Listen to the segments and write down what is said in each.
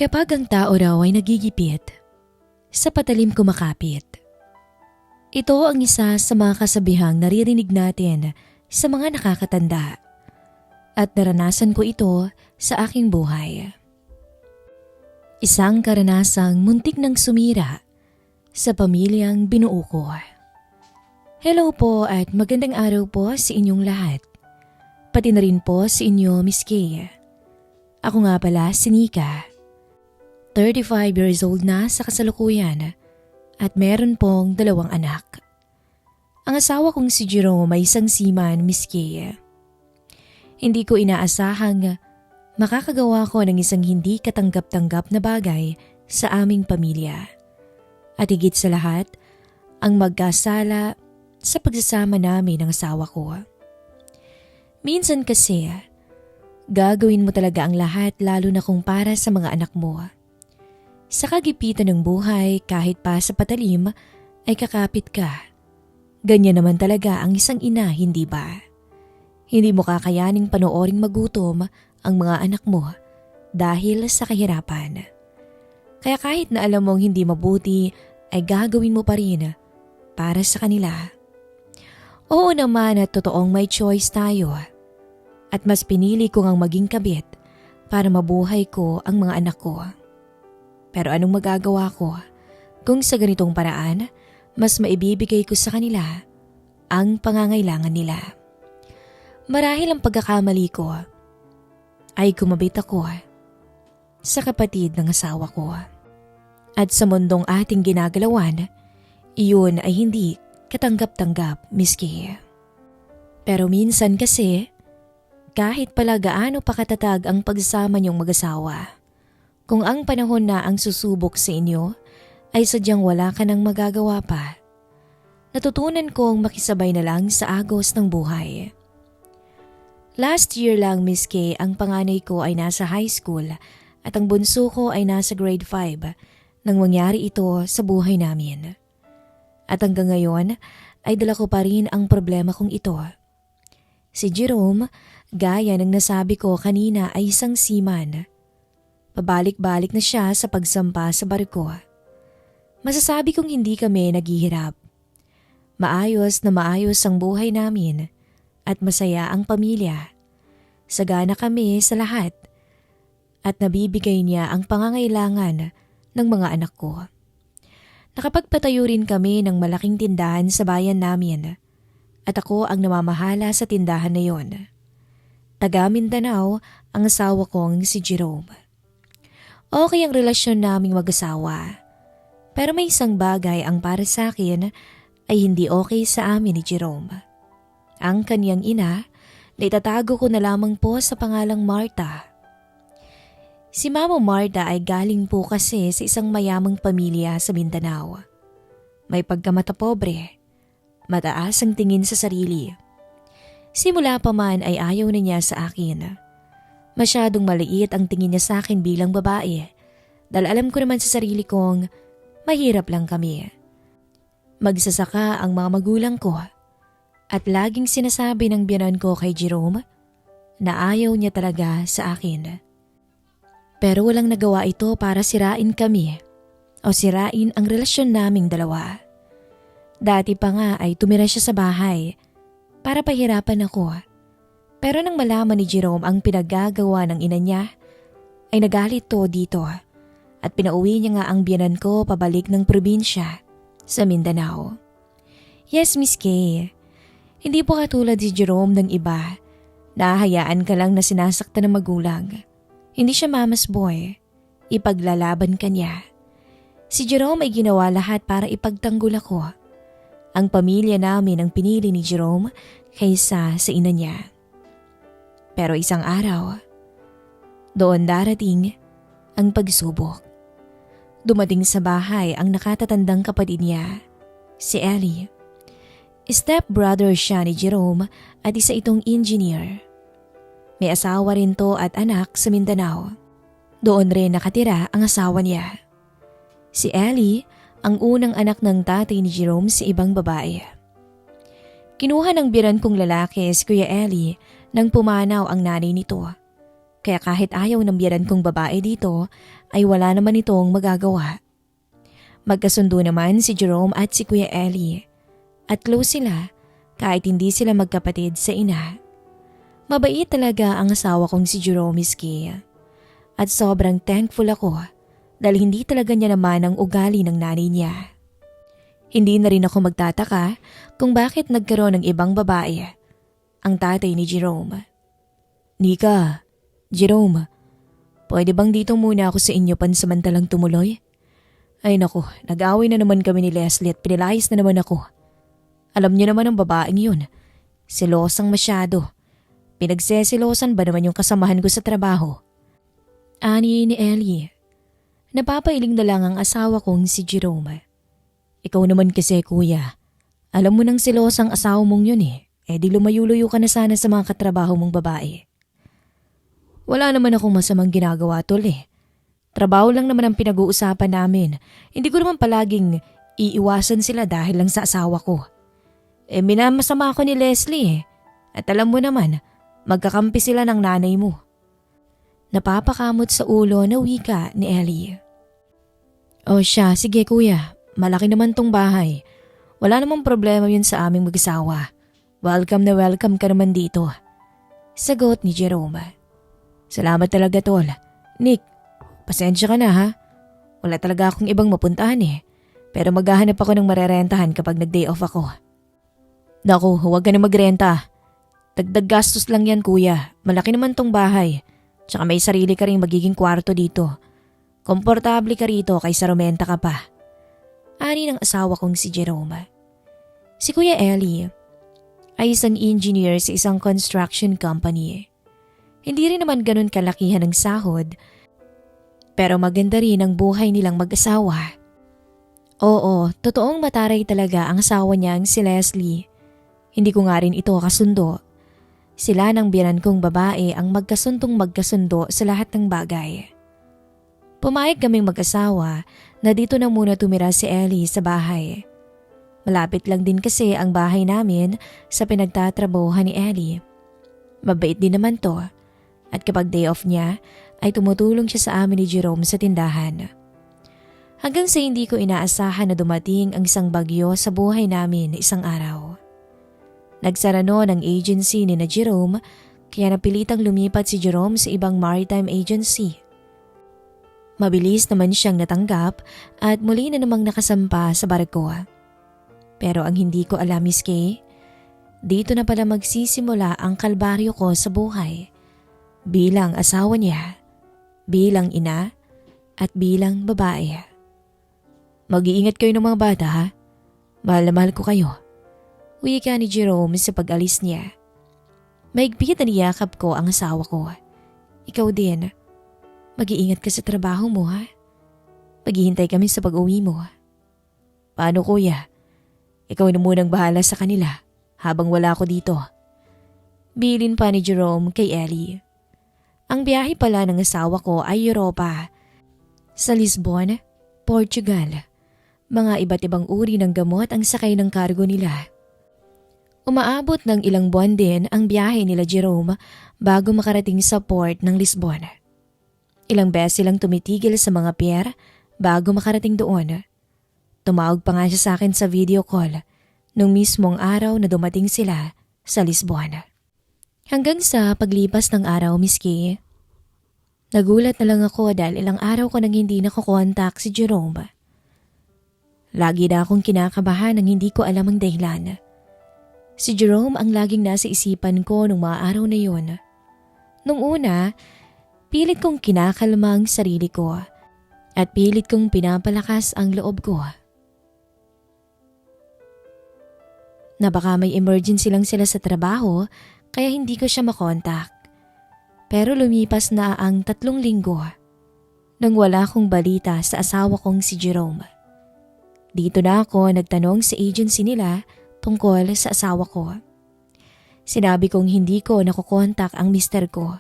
Kapag ang tao raw ay nagigipit, sa patalim kumakapit. Ito ang isa sa mga kasabihang naririnig natin sa mga nakakatanda. At naranasan ko ito sa aking buhay. Isang karanasang muntik nang sumira sa pamilyang binuo ko. Hello po at magandang araw po sa inyong lahat. Pati na rin po sa inyo, Miss Kay. Ako nga pala si Nika. 35 years old na sa kasalukuyan at meron pong 2 anak. Ang asawa kong si Jerome ay isang seaman, Miss Kay. Hindi ko inaasahang makakagawa ko ng isang hindi katanggap-tanggap na bagay sa aming pamilya. At higit sa lahat, ang magkasala sa pagsasama namin ng asawa ko. Minsan kasi, gagawin mo talaga ang lahat lalo na kung para sa mga anak mo. Sa kagipitan ng buhay kahit pa sa patalim ay kakapit ka. Ganyan naman talaga ang isang ina, hindi ba? Hindi mo kakayaning panooring magutom ang mga anak mo dahil sa kahirapan. Kaya kahit na alam mong hindi mabuti ay gagawin mo pa rin para sa kanila. Oo naman at totoong may choice tayo. At mas pinili ko ngang maging kabit para mabuhay ko ang mga anak ko. Pero anong magagawa ko kung sa ganitong paraan mas maibibigay ko sa kanila ang pangangailangan nila. Marahil ang pagkakamali ko ay kumabit ako sa kapatid ng asawa ko. At sa mundong ating ginagalawan, iyon ay hindi katanggap-tanggap, Miss Kay. Pero minsan kasi, kahit pala gaano pa katatag ang pagsasama niyong mag-asawa, kung ang panahon na ang susubok sa inyo ay sadyang wala ka nang magagawa pa, natutunan kong makisabay na lang sa agos ng buhay. Last year lang, Miss Kay, ang panganay ko ay nasa high school at ang bunso ko ay nasa grade 5 nang mangyari ito sa buhay namin. At hanggang ngayon ay dala ko pa rin ang problema kong ito. Si Jerome, gaya ng nasabi ko kanina, ay isang seaman. Pabalik-balik na siya sa pagsampa sa barko. Masasabi kong hindi kami naghihirap. Maayos na maayos ang buhay namin at masaya ang pamilya. Sagana kami sa lahat at nabibigay niya ang pangangailangan ng mga anak ko. Nakapagpatayo rin kami ng malaking tindahan sa bayan namin at ako ang namamahala sa tindahan na yon. Taga Mindanao ang asawa kong si Jerome. Okay ang relasyon naming mag-asawa. Pero may isang bagay ang para sa akin ay hindi okay sa amin ni Jerome. Ang kaniyang ina na itatago ko na lamang po sa pangalang Marta. Si Mama Marta ay galing po kasi sa isang mayamang pamilya sa Mindanao. May pagkamata pobre, mataas ang tingin sa sarili. Simula pa man ay ayaw na niya sa akin. Masyadong maliit ang tingin niya sa akin bilang babae dahil alam ko naman sa sarili kong mahirap lang kami. Magsasaka ang mga magulang ko at laging sinasabi ng biyanan ko kay Jerome na ayaw niya talaga sa akin. Pero walang nagawa ito para sirain kami o sirain ang relasyon naming dalawa. Dati pa nga ay tumira siya sa bahay para pahirapan ako. Pero nang malaman ni Jerome ang pinaggagawa ng ina niya, ay nagalit to dito at pinauwi niya nga ang biyanan ko pabalik ng probinsya sa Mindanao. Yes, Miss Kay, hindi po katulad si Jerome ng iba. Nahahayaan ka lang na sinasaktan ng magulang. Hindi siya mama's boy. Ipaglalaban ka niya. Si Jerome ay ginawa lahat para ipagtanggol ako. Ang pamilya namin ang pinili ni Jerome kaysa sa ina niya. Pero isang araw, doon darating ang pagsubok. Dumating sa bahay ang nakatatandang kapatid niya, si Ellie. Step-brother siya ni Jerome at isa itong engineer. May asawa rin to at anak sa Mindanao. Doon rin nakatira ang asawa niya. Si Ellie ang unang anak ng tatay ni Jerome sa ibang babae. Kinuha ng biran kong lalaki si Kuya Ellie nang pumanaw ang nanay nito. kaya kahit ayaw ng biyanan kong babae dito ay wala naman itong magagawa. Magkasundo naman si Jerome at si Kuya Ellie at close sila kahit hindi sila magkapatid sa ina. Mabait talaga ang asawa kong si Jerome Miski at sobrang thankful ako dahil hindi talaga niya naman ang ugali ng nanay niya. Hindi na rin ako magtataka kung bakit nagkaroon ng ibang babae ang tatay ni Jerome. Nika, Jerome, pwede bang dito muna ako sa inyo pansamantalang tumuloy? Ay naku, nag-away na naman kami ni Leslie at pinilayas na naman ako. Alam niyo naman ang babaeng yun, selosang masyado. Pinagsesilosan ba naman yung kasamahan ko sa trabaho? Ani ni Ellie. Napapailing na lang ang asawa kong si Jerome. Ikaw naman kasi kuya, alam mo nang selosang asawa mong yun di lumayo-luyo ka na sana sa mga katrabaho mong babae. Wala naman akong masamang ginagawa tol Trabaho lang naman ang pinag-uusapan namin. Hindi ko naman palaging iiwasan sila dahil lang sa asawa ko. Minamasama ako ni Leslie At alam mo naman, magkakampi sila ng nanay mo. Napapakamot sa ulo na wika ni Ellie. O siya, sige kuya, malaki naman tong bahay. Wala namang problema yun sa aming mag-asawa. Welcome na welcome ka naman dito. Sagot ni Jerome. Salamat talaga tol. Nick, pasensya ka na ha. Wala talaga akong ibang mapuntahan Pero maghahanap ako ng marerentahan kapag nag-day off ako. Naku, huwag ka na magrenta. Dagdag gastos lang yan kuya. Malaki naman tong bahay. Tsaka may sarili ka rin magiging kwarto dito. Komportable ka rito kaysa rumenta ka pa. Ani ng asawa kong si Jerome. Si Kuya Ellie ay isang engineer sa isang construction company. Hindi rin naman ganun kalakihan ng sahod, pero maganda rin ang buhay nilang mag-asawa. Oo, totoong mataray talaga ang asawa niyang si Leslie. Hindi ko nga rin ito kasundo. Sila ng biyanan kong babae ang magkasundo sa lahat ng bagay. Pumayag kaming mag-asawa na dito na muna tumira si Ellie sa bahay. Malapit lang din kasi ang bahay namin sa pinagtatrabahuhan ni Ellie. Mabait din naman to at kapag day off niya ay tumutulong siya sa amin ni Jerome sa tindahan. Hanggang sa hindi ko inaasahan na dumating ang isang bagyo sa buhay namin isang araw. Nagsara noon ang agency ni na Jerome kaya napilitang lumipat si Jerome sa ibang maritime agency. Mabilis naman siyang natanggap at muli na namang nakasampa sa barko. Pero ang hindi ko alam is dito na pala magsisimula ang kalbaryo ko sa buhay. Bilang asawa niya, bilang ina, at bilang babae. Mag-iingat kayo ng mga bata ha. Mahal na mahal ko kayo. Wika ni Jerome sa pag-alis niya. Maigpit na niyakap ko ang asawa ko. Ikaw din. Mag-iingat ka sa trabaho mo ha. Maghihintay kami sa pag-uwi mo. Paano kuya? Ikaw na munang bahala sa kanila habang wala ako dito. Bilin pa ni Jerome kay Ellie. Ang biyahe pala ng asawa ko ay Europa. Sa Lisbon, Portugal. Mga iba't ibang uri ng gamot ang sakay ng kargo nila. Umaabot ng ilang buwan din ang biyahe nila Jerome bago makarating sa port ng Lisbon. Ilang beses silang tumitigil sa mga pier bago makarating doon. Tumawag pa nga siya sa akin sa video call nung mismong araw na dumating sila sa Lisbon. Hanggang sa paglipas ng araw, miski, nagulat na lang ako dahil ilang araw ko nang hindi nakokontak si Jerome. Lagi na akong kinakabahan nang hindi ko alam ang dahilan. Si Jerome ang laging nasa isipan ko nung mga araw na yun. Nung una, pilit kong kinakalma ang sarili ko at pilit kong pinapalakas ang loob ko. Na baka may emergency lang sila sa trabaho kaya hindi ko siya makontak. Pero lumipas na ang 3 linggo nang wala akong balita sa asawa kong si Jerome. Dito na ako nagtanong sa agency nila tungkol sa asawa ko. Sinabi kong hindi ko nakukontak ang mister ko.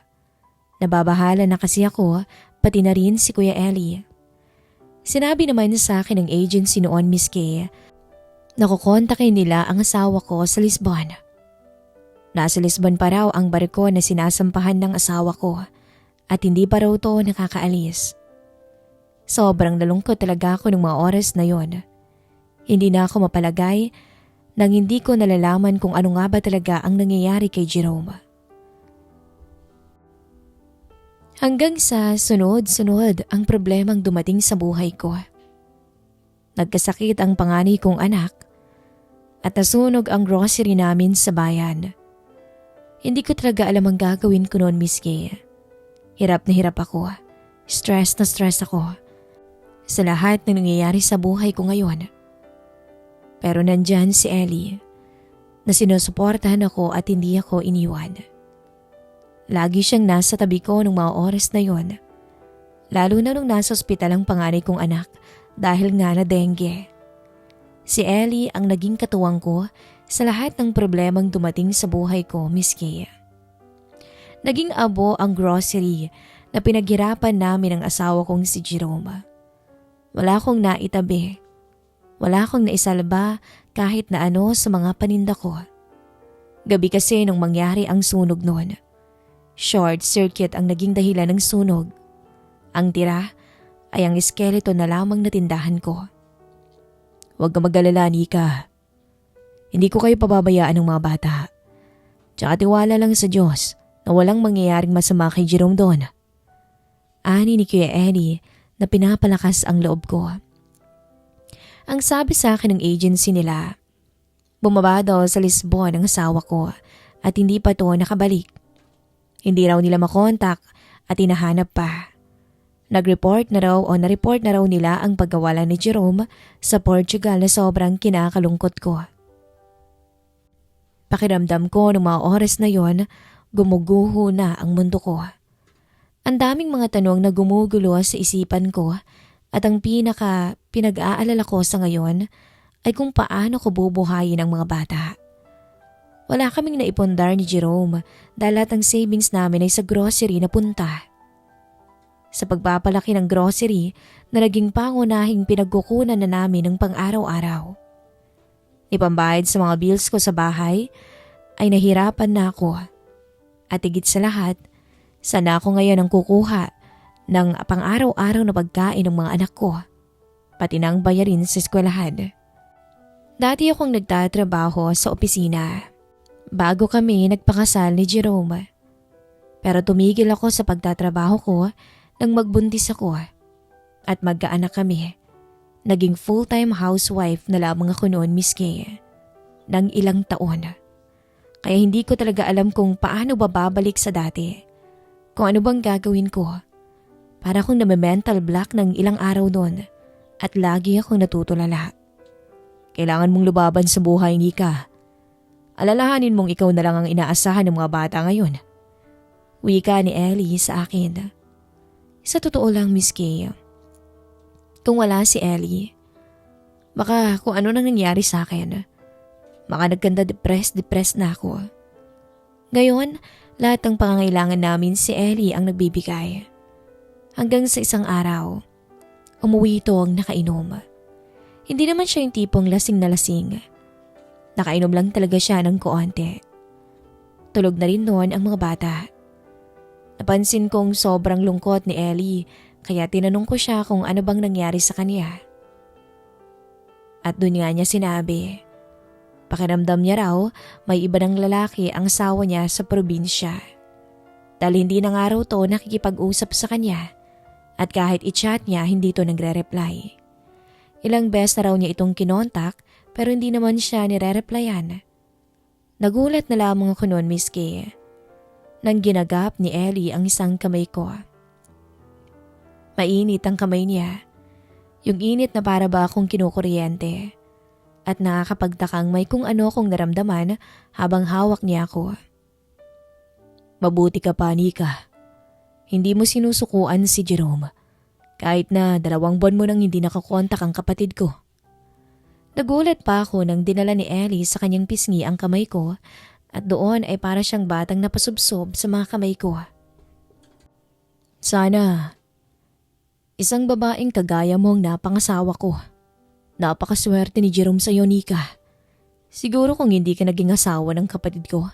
Nababahala na kasi ako pati na rin si Kuya Ellie. Sinabi naman sa akin ng agency noon Miss Kay, nakukontakin nila ang asawa ko sa Lisbon. Nasa Lisbon pa raw ang barko na sinasampahan ng asawa ko at hindi pa raw to nakakaalis. Sobrang nalungkot talaga ako ng mga oras na yon. Hindi na ako mapalagay nang hindi ko nalalaman kung ano nga ba talaga ang nangyayari kay Jerome. Hanggang sa sunod-sunod ang problemang dumating sa buhay ko. Nagkasakit ang panganay kong anak at nasunog ang grocery namin sa bayan. Hindi ko talaga alam ang gagawin ko noon, Miss Kay. Hirap na hirap ako. Stress na stress ako sa lahat ng nangyayari sa buhay ko ngayon. Pero nandyan si Ellie na sinusuportahan ako at hindi ako iniwan. Lagi siyang nasa tabi ko nung mga oras na yon. Lalo na nung nasa ospital ang panganay kong anak dahil nga na dengue. Si Ellie ang naging katuwang ko sa lahat ng problemang dumating sa buhay ko, Miss Kay. Naging abo ang grocery na pinaghirapan namin ng asawa kong si Jerome. Wala akong naitabi. Wala akong naisalba kahit na ano sa mga paninda ko. Gabi kasi nung mangyari ang sunog noon. Short circuit ang naging dahilan ng sunog. Ang tira ay ang skeleton na lamang na tindahan ko. Huwag ka mag-alala, Nika. Hindi ko kayo pababayaan ng mga bata. Tsaka tiwala lang sa Diyos na walang mangyayaring masama kay Jerome doon. Ani ni Kuya Eddie na pinapalakas ang loob ko. Ang sabi sa akin ng agency nila, bumaba daw sa Lisbon ang asawa ko at hindi pa to nakabalik. Hindi raw nila makontak at hinahanap pa. Nag-report na raw o na-report na raw nila ang pagkawala ni Jerome sa Portugal na sobrang kinakalungkot ko. Pakiramdam ko ng mga oras na yon, gumuguho na ang mundo ko. Ang daming mga tanong na gumugulo sa isipan ko at ang pinag-aalala ko sa ngayon ay kung paano ko bubuhayin ang mga bata. Wala kaming naipundar ni Jerome dahil lahat ng savings namin ay sa grocery na punta. Sa pagpapalaki ng grocery na naging pangunahing pinagkukunan na namin ng pang-araw-araw. Ipambayad sa mga bills ko sa bahay ay nahirapan na ako. At higit sa lahat, sana ako ngayon ang kukuha ng pang-araw-araw na pagkain ng mga anak ko, pati nang bayarin sa eskwelahan. Dati akong nagtatrabaho sa opisina bago kami nagpakasal ni Jerome. Pero tumigil ako sa pagtatrabaho ko nang magbuntis ako at magkaanak kami. Naging full-time housewife na lamang ako noon, Miss Kay, ng ilang taon. Kaya hindi ko talaga alam kung paano babalik sa dati. Kung ano bang gagawin ko. Para akong name-mental block ng ilang araw doon at lagi akong natutulala. Kailangan mong lubaban sa buhay, Nika. Alalahanin mong ikaw na lang ang inaasahan ng mga bata ngayon. Wika ni Ellie sa akin. Sa totoo lang, Miss Kay, kung wala si Ellie, baka kung ano nang nangyari sa akin, baka nagkanda depressed na ako. Ngayon, lahat ng pangangailangan namin si Ellie ang nagbibigay. Hanggang sa isang araw, umuwi itong nakainom. Hindi naman siya yung tipong lasing na lasing. Nakainom lang talaga siya ng koonti. Tulog na rin noon ang mga bata. Napansin kong sobrang lungkot ni Ellie kaya tinanong ko siya kung ano bang nangyari sa kanya. At doon nga niya sinabi, pakiramdam niya raw may iba ng lalaki ang asawa niya sa probinsya. Dahil hindi na nga raw to nakikipag-usap sa kanya at kahit i-chat niya hindi to nagre-reply. Ilang beses na raw niya itong kinontak pero hindi naman siya nire-replyan. Nagulat na lamang ako noon, Miss Kay, nang ginagap ni Ellie ang isang kamay ko. Mainit ang kamay niya, yung init na para ba akong kinukuryente at nakakapagtakang may kung ano kong naramdaman habang hawak niya ako. Mabuti ka pa, Nika. Hindi mo sinusukuan si Jerome kahit na 2 buwan mo nang hindi nakakontak ang kapatid ko. Nagulat pa ako nang dinala ni Ellie sa kanyang pisngi ang kamay ko at doon ay para siyang batang napasubsob sa mga kamay ko. Sana isang babaeng kagaya mo ang napangasawa ko. Napakaswerte ni Jerome sa iyo, Nika. Siguro kung hindi ka naging asawa ng kapatid ko,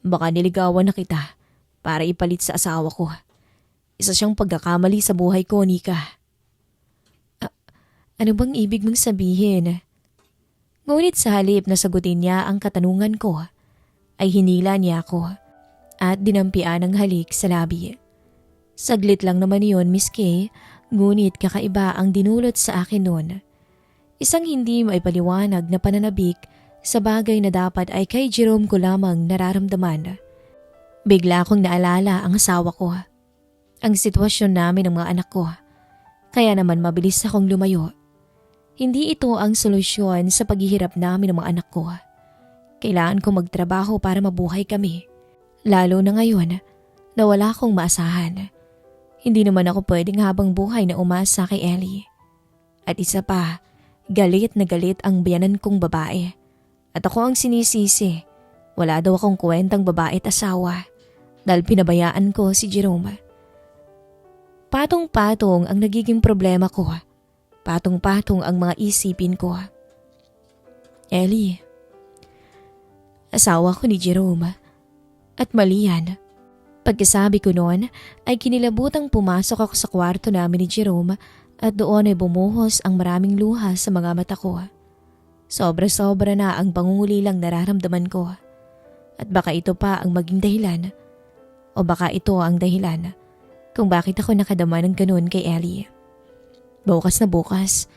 baka niligawan na kita para ipalit sa asawa ko. Isa siyang pagkakamali sa buhay ko, Nika. Ano bang ibig mong sabihin? Ngunit sa halip na sagutin niya ang katanungan ko, ay hinila niya ako at dinampian ang halik sa labi. Saglit lang naman yun, Miss Kay, ngunit kakaiba ang dinulot sa akin noon. Isang hindi maipaliwanag na pananabik sa bagay na dapat ay kay Jerome ko lamang nararamdaman. Bigla kong naalala ang asawa ko, ang sitwasyon namin ng mga anak ko, kaya naman mabilis akong lumayo. Hindi ito ang solusyon sa paghihirap namin ng mga anak ko. Kailangan ko magtrabaho para mabuhay kami, lalo na ngayon na wala akong maasahan. Hindi naman ako pwedeng habang buhay na umasa kay Ellie. At isa pa, galit na galit ang biyanan kong babae. At ako ang sinisisi. Wala daw akong kwentang babae at asawa dahil pinabayaan ko si Jerome. Patong-patong ang nagiging problema ko. Patong-patong ang mga isipin ko. Ellie, asawa ko ni Jerome. At mali yan. Pagkasabi ko noon ay kinilabutang pumasok ako sa kwarto namin ni Jerome at doon ay bumuhos ang maraming luha sa mga mata ko. Sobra-sobra na ang pangungulilang nararamdaman ko. At baka ito pa ang maging dahilan. O baka ito ang dahilan kung bakit ako nakadama ng ganun kay Ellie. Bukas na bukas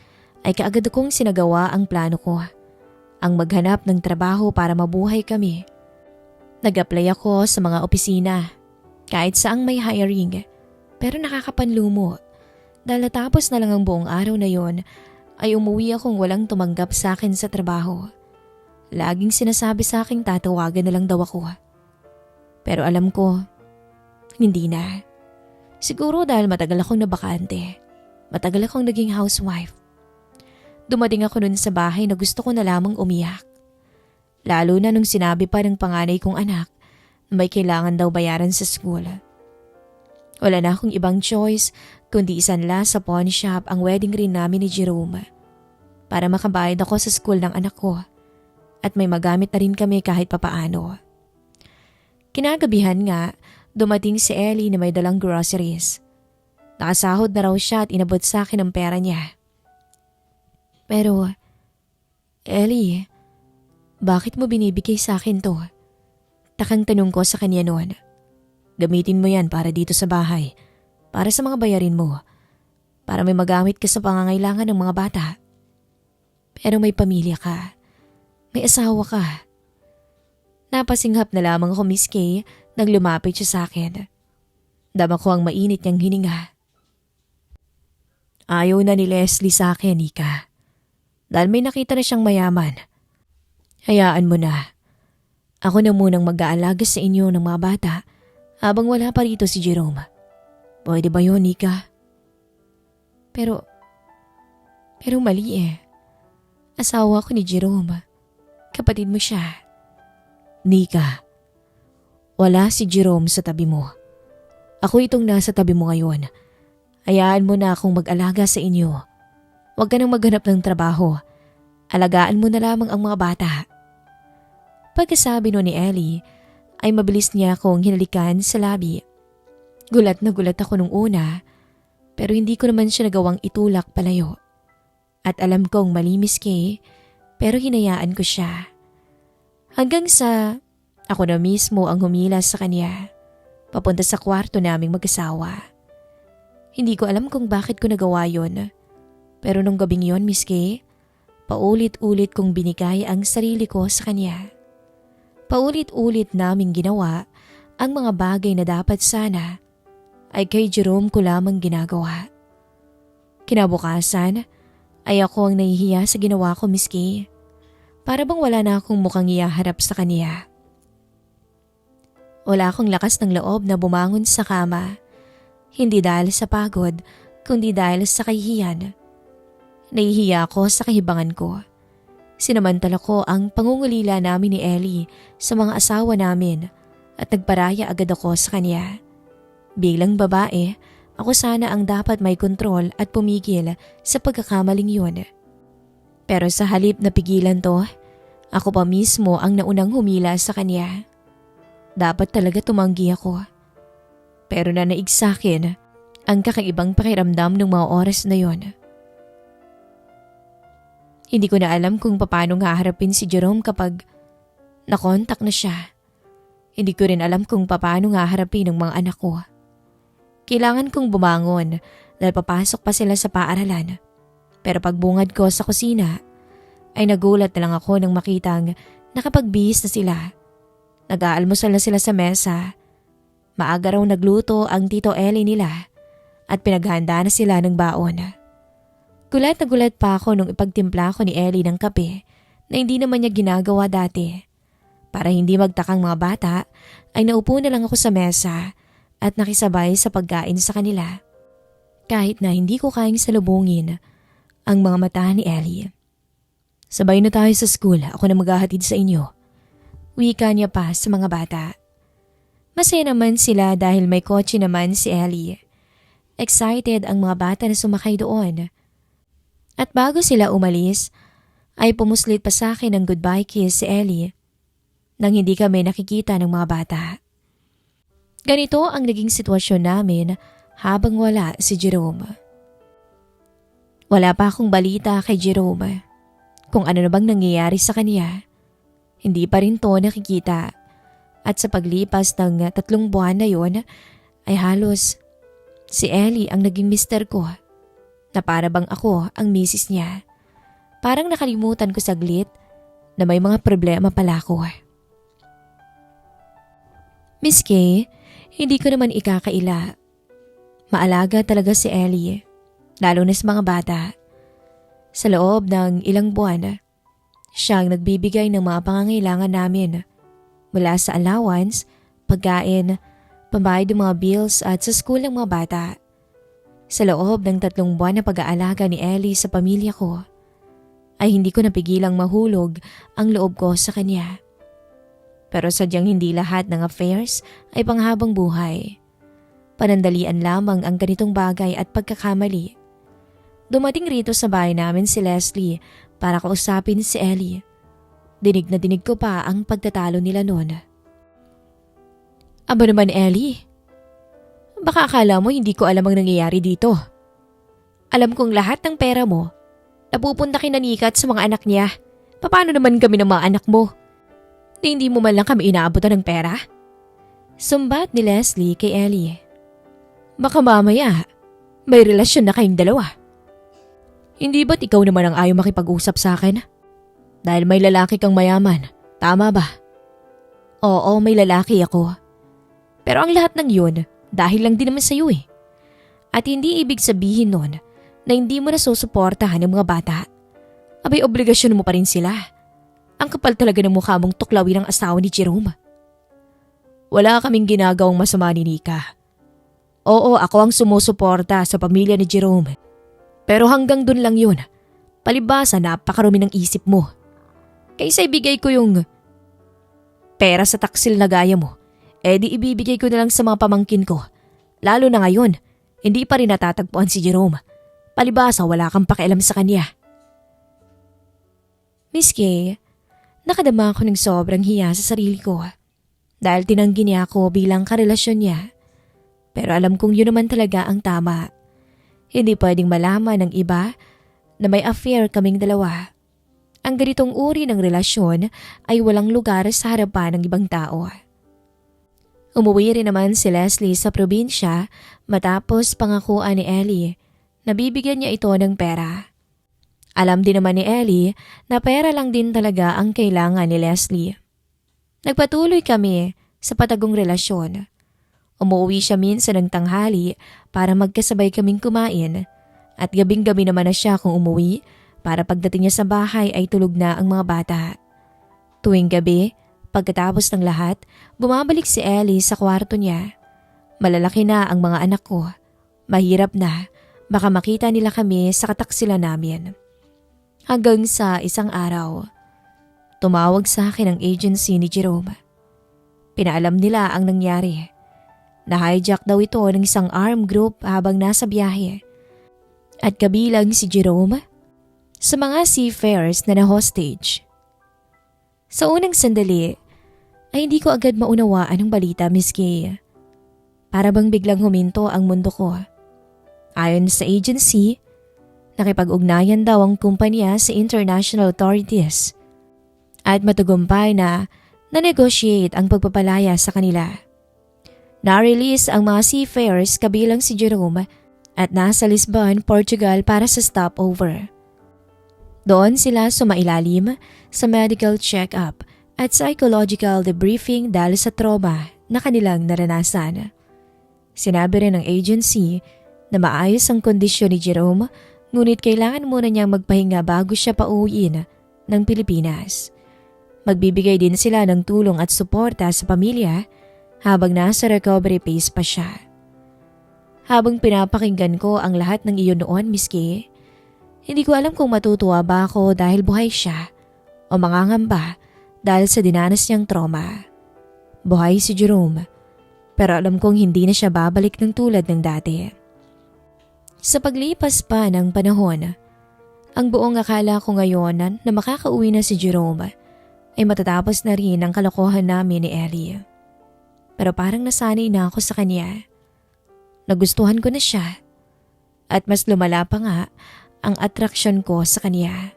ay kaagad akong sinagawa ang plano ko. Ang maghanap ng trabaho para mabuhay kami. Nag-apply ako sa mga opisina. Kahit saang may hiring, pero nakakapanlumo. Dahil natapos na lang ang buong araw na yon, ay umuwi akong walang tumanggap sa akin sa trabaho. Laging sinasabi sa aking tatawagan na lang daw ako. Pero alam ko, hindi na. Siguro dahil matagal akong nabakante. Matagal akong naging housewife. Dumating ako nun sa bahay na gusto ko na lamang umiyak. Lalo na nung sinabi pa ng panganay kong anak, may kailangan daw bayaran sa school. Wala na akong ibang choice kundi isanla sa pawn shop ang wedding ring namin ni Jerome para makabayad ako sa school ng anak ko at may magamit na rin kami kahit papaano. Kinagabihan nga, dumating si Ellie na may dalang groceries. Nakasahod na raw siya at inabot sa akin ang pera niya. Pero, Ellie, bakit mo binibigay sa akin to? Takang tanong ko sa kanya noon. Gamitin mo yan para dito sa bahay. Para sa mga bayarin mo. Para may magamit ka sa pangangailangan ng mga bata. Pero may pamilya ka. May asawa ka. Napasinghap na lamang ako, Miss Kay, nang lumapit siya sa akin. Dama ko ang mainit niyang hininga. Ayaw na ni Leslie sa akin, Nika. Dahil may nakita na siyang mayaman. Hayaan mo na. Ako na munang mag-aalaga sa inyo ng mga bata habang wala pa rito si Jerome. Pwede ba yun, Nika? Pero mali eh. Asawa ko ni Jerome. Kapatid mo siya. Nika, wala si Jerome sa tabi mo. Ako itong nasa tabi mo ngayon. Hayaan mo na akong mag-alaga sa inyo. Huwag ka nang maghanap ng trabaho. Alagaan mo na lamang ang mga bata. Pagkasabi no ni Ellie, ay mabilis niya akong hinalikan sa labi. Gulat na gulat ako nung una, pero hindi ko naman siya nagawang itulak palayo. At alam kong mali, Miss Kay, pero hinayaan ko siya. Hanggang sa ako na mismo ang humilas sa kanya, papunta sa kwarto naming mag-asawa. Hindi ko alam kung bakit ko nagawa yon, pero nung gabing yon, Miss Kay, paulit-ulit kong binigay ang sarili ko sa kanya. Paulit-ulit naming ginawa ang mga bagay na dapat sana ay kay Jerome ko lamang ginagawa. Kinabukasan ay ako ang nahihiya sa ginawa ko, Miss Kay. Para bang wala na akong mukhang iyaharap sa kanya. Wala akong lakas ng loob na bumangon sa kama. Hindi dahil sa pagod, kundi dahil sa kahihiyan. Nahihiya ako sa kahibangan ko. Sinamantala ko ang pangungulila namin ni Ellie sa mga asawa namin at nagparaya agad ako sa kanya. Bilang babae, ako sana ang dapat may kontrol at pumigil sa pagkakamaling yun. Pero sa halip na pigilan to, ako pa mismo ang naunang humila sa kanya. Dapat talaga tumanggi ako. Pero nanaig sa akin ang kakaibang pakiramdam ng mga oras na yon. Hindi ko na alam kung paano haharapin si Jerome kapag nakontak na siya. Hindi ko rin alam kung paano haharapin ng mga anak ko. Kailangan kong bumangon dahil papasok pa sila sa paaralan. Pero pagbungad ko sa kusina ay nagulat na lang ako nang makitang nakapagbihis na sila. Nag-aalmusal na sila sa mesa. Maaga raw nagluto ang Tito Ellie nila at pinaghahanda na sila ng baon. Gulat na gulat pa ako nung ipagtimpla ko ni Ellie ng kape na hindi naman niya ginagawa dati. Para hindi magtakang mga bata ay naupo na lang ako sa mesa at nakisabay sa pagkain sa kanila. Kahit na hindi ko kayang salubungin ang mga mata ni Ellie. Sabay na tayo sa school, ako na maghahatid sa inyo. Wika niya pa sa mga bata. Masaya naman sila dahil may kotse naman si Ellie. Excited ang mga bata na sumakay doon. At bago sila umalis, ay pumuslit pa sa akin ng goodbye kiss si Ellie nang hindi kami nakikita ng mga bata. Ganito ang naging sitwasyon namin habang wala si Jerome. Wala pa akong balita kay Jerome kung ano na bang nangyayari sa kanya. Hindi pa rin to nakikita at sa paglipas ng 3 buwan na yon ay halos si Ellie ang naging mister ko na para bang ako ang misis niya. Parang nakalimutan ko saglit na may mga problema pala ako. Miss Kay, hindi ko naman ikakaila. Maalaga talaga si Ellie, lalo na sa mga bata. Sa loob ng ilang buwan, siya ang nagbibigay ng mga pangangailangan namin mula sa allowance, pagkain, pambayad ng mga bills at sa school ng mga bata. Sa loob ng 3 buwan na pag-aalaga ni Ellie sa pamilya ko, ay hindi ko napigilang mahulog ang loob ko sa kanya. Pero sadyang hindi lahat ng affairs ay panghabang buhay. Panandalian lamang ang ganitong bagay at pagkakamali. Dumating rito sa bahay namin si Leslie para kausapin si Ellie. Dinig na dinig ko pa ang pagtatalo nila noon. Aba naman Ellie, baka akala mo hindi ko alam ang nangyayari dito. Alam kong lahat ng pera mo napupunta kina Nikat sa mga anak niya. Paano naman kami ng mga anak mo? Hindi mo man lang kami inaabutan ng pera? Sumbat ni Leslie kay Ellie. Baka mamaya may relasyon na kayong dalawa. Hindi ba't ikaw naman ang ayaw makipag-usap sa akin? Dahil may lalaki kang mayaman, tama ba? Oo, may lalaki ako. Pero ang lahat ng yun, dahil lang din naman sa'yo eh. At hindi ibig sabihin nun na hindi mo nasusuportahan ng mga bata. Abay, obligasyon mo pa rin sila. Ang kapal talaga ng mukha mong tuklawin ang asawa ni Jerome. Wala kaming ginagawang masama ni Nika. Oo, ako ang sumusuporta sa pamilya ni Jerome. Pero hanggang dun lang yun. Palibasa napakarumi ng isip mo. Kaysa ibigay ko yung pera sa taksil na gaya mo, di ibibigay ko na lang sa mga pamangkin ko. Lalo na ngayon, hindi pa rin natatagpuan si Jerome. Palibasa wala kang pakialam sa kanya. Miss Kay, nakadama ako ng sobrang hiya sa sarili ko dahil tinanggi niya ako bilang karelasyon niya. Pero alam kong yun naman talaga ang tama. Hindi pwedeng malaman ng iba na may affair kaming dalawa. Ang ganitong uri ng relasyon ay walang lugar sa harapan ng ibang tao. Umuwi rin naman si Leslie sa probinsya matapos pangakuan ni Ellie na bibigyan niya ito ng pera. Alam din naman ni Ellie na pera lang din talaga ang kailangan ni Leslie. Nagpatuloy kami sa patagong relasyon. Umuwi siya minsan ng tanghali para magkasabay kaming kumain at gabing-gabi naman na siya kung umuwi para pagdating niya sa bahay ay tulog na ang mga bata. Tuwing gabi, pagkatapos ng lahat, bumabalik si Ellie sa kwarto niya. Malalaki na ang mga anak ko. Mahirap na, baka makita nila kami sa kataksilan namin. Hanggang sa isang araw, tumawag sa akin ang agency ni Jerome. Pinaalam nila ang nangyari. Na-hijack daw ito ng isang armed group habang nasa biyahe. At kabilang si Jerome sa mga seafarers na na-hostage. Sa unang sandali, ay hindi ko agad maunawaan ang balita, Miss Kay. Para bang biglang huminto ang mundo ko Ayon sa agency, nakipag-ugnayan daw ang kumpanya sa international authorities at matagumpay na na-negotiate ang pagpapalaya sa kanila. Na-release ang mga seafarers kabilang si Jerome at nasa Lisbon, Portugal para sa stopover. Doon sila sumailalim sa medical check-up at psychological debriefing dahil sa trauma na kanilang naranasan. Sinabi rin ng agency na maayos ang kondisyon ni Jerome, ngunit kailangan muna niyang magpahinga bago siya pauwiin ng Pilipinas. Magbibigay din sila ng tulong at suporta sa pamilya habang nasa recovery phase pa siya. Habang pinapakinggan ko ang lahat ng iyon noon, Miss Kay, hindi ko alam kung matutuwa ba ako dahil buhay siya o mangangamba dahil sa dinanas niyang trauma. Buhay si Jerome, pero alam kong hindi na siya babalik ng tulad ng dati. Sa paglipas pa ng panahon, ang buong akala ko ngayon na makakauwi na si Jerome ay matatapos na rin ang kalokohan namin ni Ellie. Pero parang nasanay na ako sa kanya. Nagustuhan ko na siya at mas lumala pa nga ang atraksyon ko sa kanya.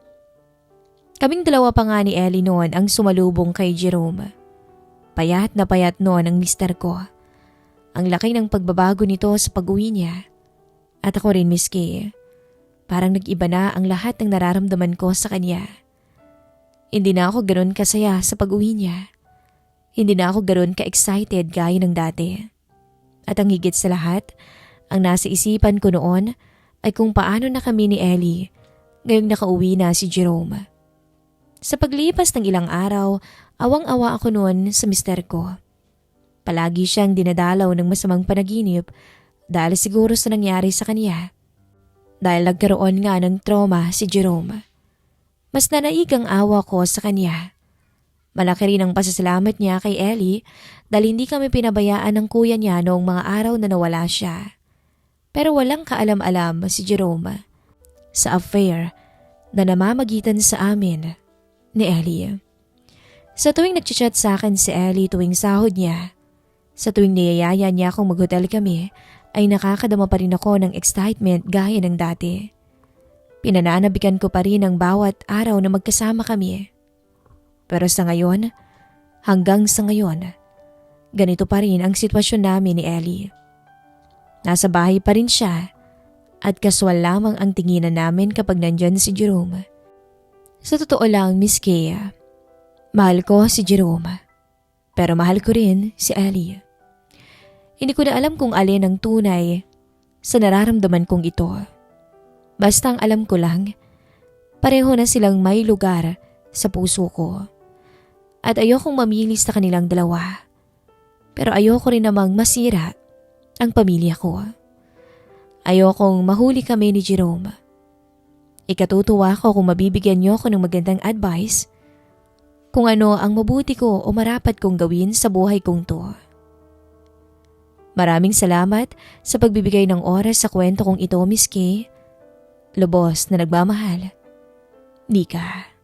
Kaming dalawa pa nga ni Ellie noon ang sumalubong kay Jerome. Payat na payat noon ang mister ko. Ang laki ng pagbabago nito sa pag-uwi niya. At ako rin, Miss Kay. Parang nag-iba na ang lahat ng nararamdaman ko sa kanya. Hindi na ako ganoon kasaya sa pag-uwi niya. Hindi na ako ganoon ka-excited gaya ng dati. At ang higit sa lahat, ang nasa isipan ko noon ay kung paano na kami ni Ellie ngayong nakauwi na si Jerome. Sa paglipas ng ilang araw, awang-awa ako noon sa mister ko. Palagi siyang dinadalaw ng masamang panaginip dahil siguro sa nangyari sa kanya. Dahil nagkaroon nga ng trauma si Jerome. Mas nanaig ang awa ko sa kanya. Malaki rin ang pasasalamat niya kay Ellie dahil hindi kami pinabayaan ng kuya niya noong mga araw na nawala siya. Pero walang kaalam-alam si Jerome sa affair na namamagitan sa amin ni Ellie. Sa tuwing nagchat sa akin si Ellie tuwing sahod niya, sa tuwing niyayaya niya akong maghotel kami, ay nakakadama pa rin ako ng excitement gaya ng dati. Pinananabikan ko pa rin ang bawat araw na magkasama kami. Pero sa ngayon, hanggang sa ngayon, ganito pa rin ang sitwasyon namin ni Ellie. Nasa bahay pa rin siya at kaswal lamang ang tinginan namin kapag nandyan si Jerome. Sa totoo lang, Miss Kay, mahal ko si Jerome, pero mahal ko rin si Ellie. Hindi ko na alam kung alin ang tunay sa nararamdaman kong ito. Basta ang alam ko lang, pareho na silang may lugar sa puso ko. At ayokong mamili sa kanilang dalawa. Pero ayoko rin namang masira ang pamilya ko. Ayokong mahuli kami ni Jerome. Ikatutuwa ko kung mabibigyan niyo ako ng magandang advice kung ano ang mabuti ko o marapat kong gawin sa buhay kong to. Maraming salamat sa pagbibigay ng oras sa kwento kong ito, Miss Kay. Lubos na nagmamahal. Nika.